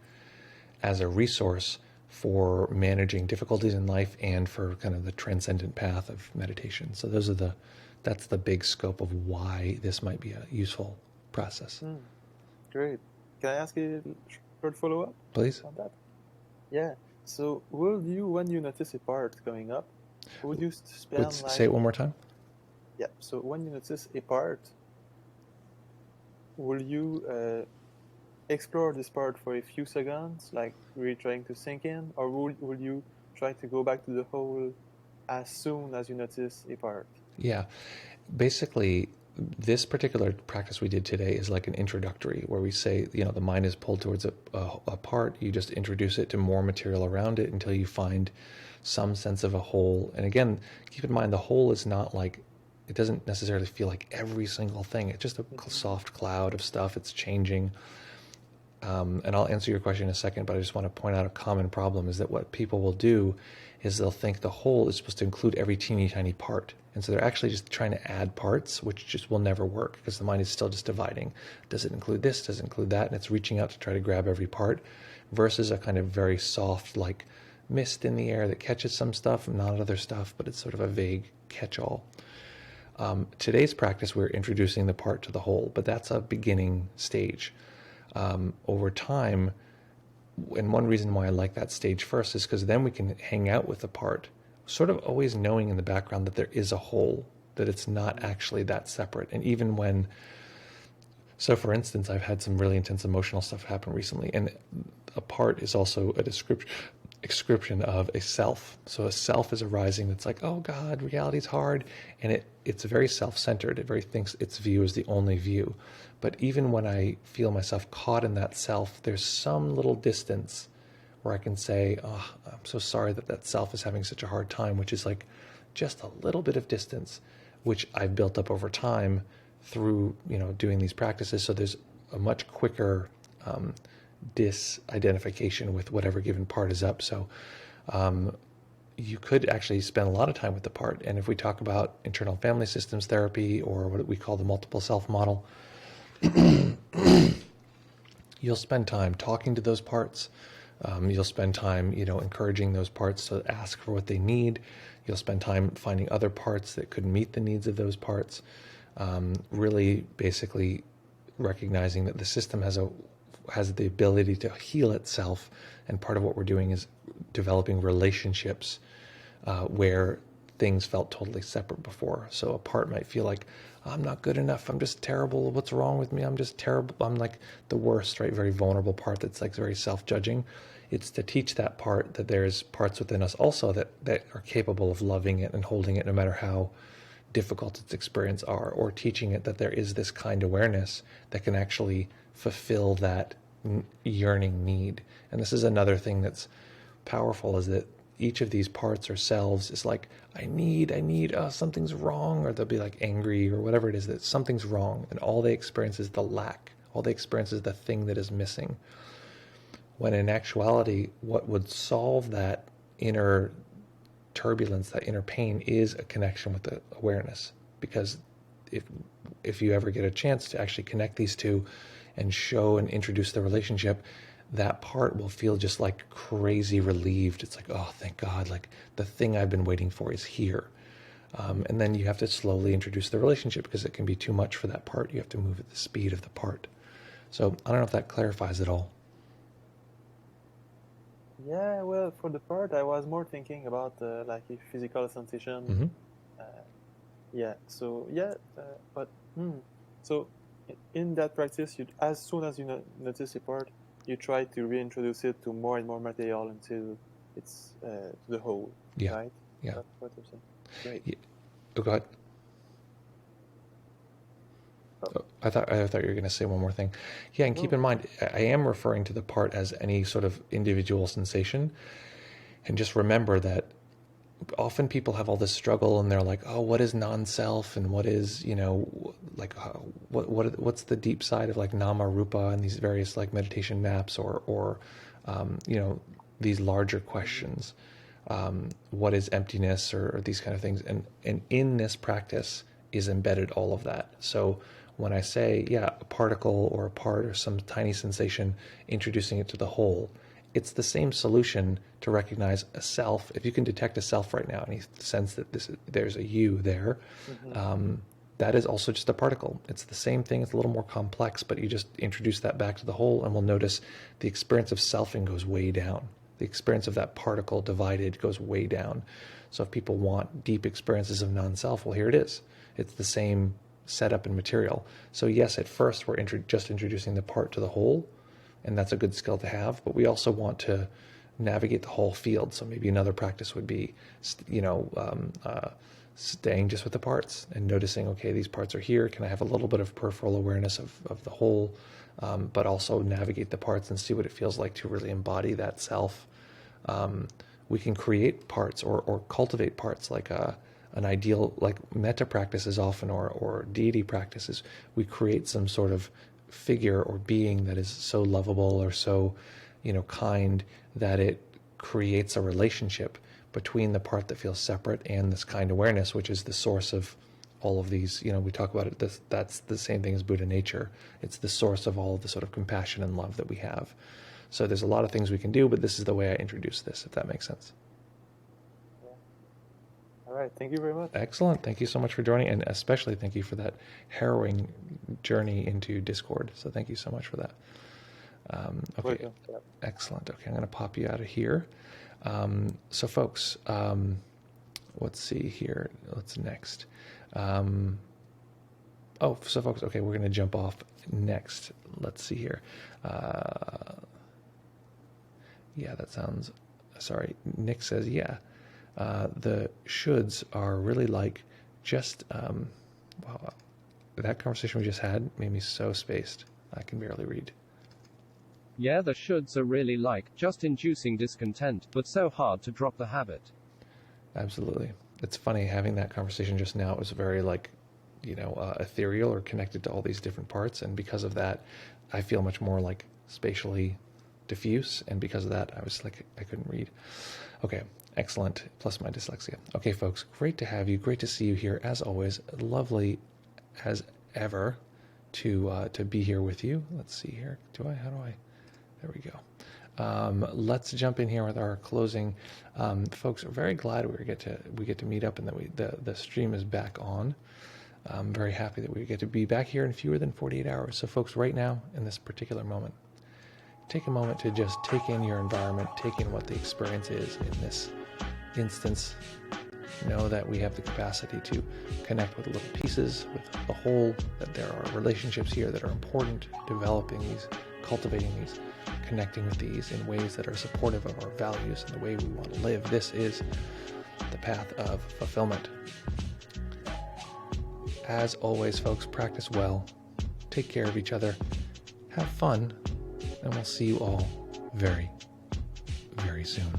as a resource for managing difficulties in life and for kind of the transcendent path of meditation. So that's the big scope of why this might be a useful process. Mm, great. Can I ask a short follow-up Please on that? Yeah. So, when you notice a part coming up, would you spend say like, it one more time. yeah? So when you notice a part, will you explore this part for a few seconds, like really trying to sink in, or will you try to go back to the whole as soon as you notice a part? Yeah. Basically, this particular practice we did today is like an introductory where we say, the mind is pulled towards a part. You just introduce it to more material around it until you find some sense of a whole. And again, keep in mind the whole is not like, it doesn't necessarily feel like every single thing. It's just a soft cloud of stuff. It's changing. And I'll answer your question in a second, but I just want to point out a common problem is that what people will do is they'll think the whole is supposed to include every teeny tiny part. And so they're actually just trying to add parts, which just will never work because the mind is still just dividing. Does it include this? Does it include that? And it's reaching out to try to grab every part versus a kind of very soft, like mist in the air that catches some stuff, not other stuff, but it's sort of a vague catch-all. Today's practice, we're introducing the part to the whole, but that's a beginning stage. Over time, and one reason why I like that stage first is because then we can hang out with the part, sort of always knowing in the background that there is a whole, that it's not actually that separate. And even when, so for instance, I've had some really intense emotional stuff happen recently, and a part is also a description of a self. So a self is arising that's like, oh God, reality's hard, and it's very self-centered. It very thinks its view is the only view. But even when I feel myself caught in that self, there's some little distance where I can say, oh, I'm so sorry that self is having such a hard time, which is like just a little bit of distance, which I've built up over time through, doing these practices. So there's a much quicker disidentification with whatever given part is up. So you could actually spend a lot of time with the part. And if we talk about internal family systems therapy or what we call the multiple self model, you'll spend time talking to those parts. You'll spend time, encouraging those parts to ask for what they need. You'll spend time finding other parts that could meet the needs of those parts. Really, basically, recognizing that the system has the ability to heal itself, and part of what we're doing is developing relationships where things felt totally separate before. So a part might feel like, I'm not good enough, I'm just terrible, what's wrong with me, I'm just terrible, I'm like the worst, right? Very vulnerable part that's like very self-judging. It's to teach that part that there's parts within us also that are capable of loving it and holding it no matter how difficult its experience are, or teaching it that there is this kind awareness that can actually fulfill that yearning need. And this is another thing that's powerful, is that each of these parts or selves is like, I need, something's wrong, or they'll be like angry or whatever it is, that something's wrong, and all they experience is the lack. All they experience is the thing that is missing. When in actuality, what would solve that inner turbulence, that inner pain, is a connection with the awareness. Because if you ever get a chance to actually connect these two and show and introduce the relationship, that part will feel just like crazy relieved. It's like, oh, thank God, like the thing I've been waiting for is here. And then you have to slowly introduce the relationship because it can be too much for that part. You have to move at the speed of the part. So I don't know if that clarifies it all. Yeah, well, for the part, I was more thinking about like a physical sensation. Yeah, so yeah, but so in that practice, as soon as you notice a part, you try to reintroduce it to more and more material until it's to the whole, right? Yeah. That's what you're saying. Great. Yeah. Oh, go ahead. I thought you were going to say one more thing. Yeah, and keep in mind, I am referring to the part as any sort of individual sensation. And just remember that often people have all this struggle and they're like, oh, what is non-self, and what is, like what's the deep side of like nama rupa and these various like meditation maps, or these larger questions. What is emptiness, or these kind of things. And in this practice is embedded all of that. So when I say, a particle or a part or some tiny sensation, introducing it to the whole, it's the same solution to recognize a self. If you can detect a self right now and you sense that there's a you there, that is also just a particle. It's the same thing. It's a little more complex, but you just introduce that back to the whole, and we'll notice the experience of selfing goes way down. The experience of that particle divided goes way down. So if people want deep experiences of non-self, well, here it is. It's the same setup and material. So yes, at first we're just introducing the part to the whole, and that's a good skill to have. But we also want to navigate the whole field. So maybe another practice would be, staying just with the parts and noticing, okay, these parts are here. Can I have a little bit of peripheral awareness of the whole, but also navigate the parts and see what it feels like to really embody that self. We can create parts or cultivate parts, like an ideal, like metta practices often, or deity practices. We create some sort of figure or being that is so lovable or so, kind, that it creates a relationship between the part that feels separate and this kind awareness, which is the source of all of these. We talk about it. That's the same thing as Buddha nature. It's the source of all of the sort of compassion and love that we have. So there's a lot of things we can do, but this is the way I introduce this, if that makes sense. All right. Thank you very much. Excellent. Thank you so much for joining, and especially thank you for that harrowing journey into Discord. So thank you so much for that. Okay. Excellent. Okay, I'm going to pop you out of here. So folks, let's see here. What's next? So folks, okay, we're going to jump off next. Let's see here. Yeah, that sounds, sorry. Nick says, yeah, the shoulds are really like just, wow, that conversation we just had made me so spaced. I can barely read. Yeah, the shoulds are really like just inducing discontent, but so hard to drop the habit. Absolutely. It's funny having that conversation just now. It was very ethereal or connected to all these different parts. And because of that, I feel much more like spatially diffuse. And because of that, I was like, I couldn't read. Okay. Excellent. Plus my dyslexia. Okay, folks, great to have you. Great to see you here. As always, lovely as ever to be here with you. Let's see here. There we go. Let's jump in here with our closing. Folks, we're very glad we get to meet up and that the stream is back on. I'm very happy that we get to be back here in fewer than 48 hours. So folks, right now, in this particular moment, take a moment to just take in your environment, take in what the experience is in this instance. Know that we have the capacity to connect with little pieces, with the whole, that there are relationships here that are important, developing these, cultivating these, connecting with these in ways that are supportive of our values and the way we want to live. This is the path of fulfillment. As always, folks, practice well, take care of each other, have fun, and we'll see you all very, very soon.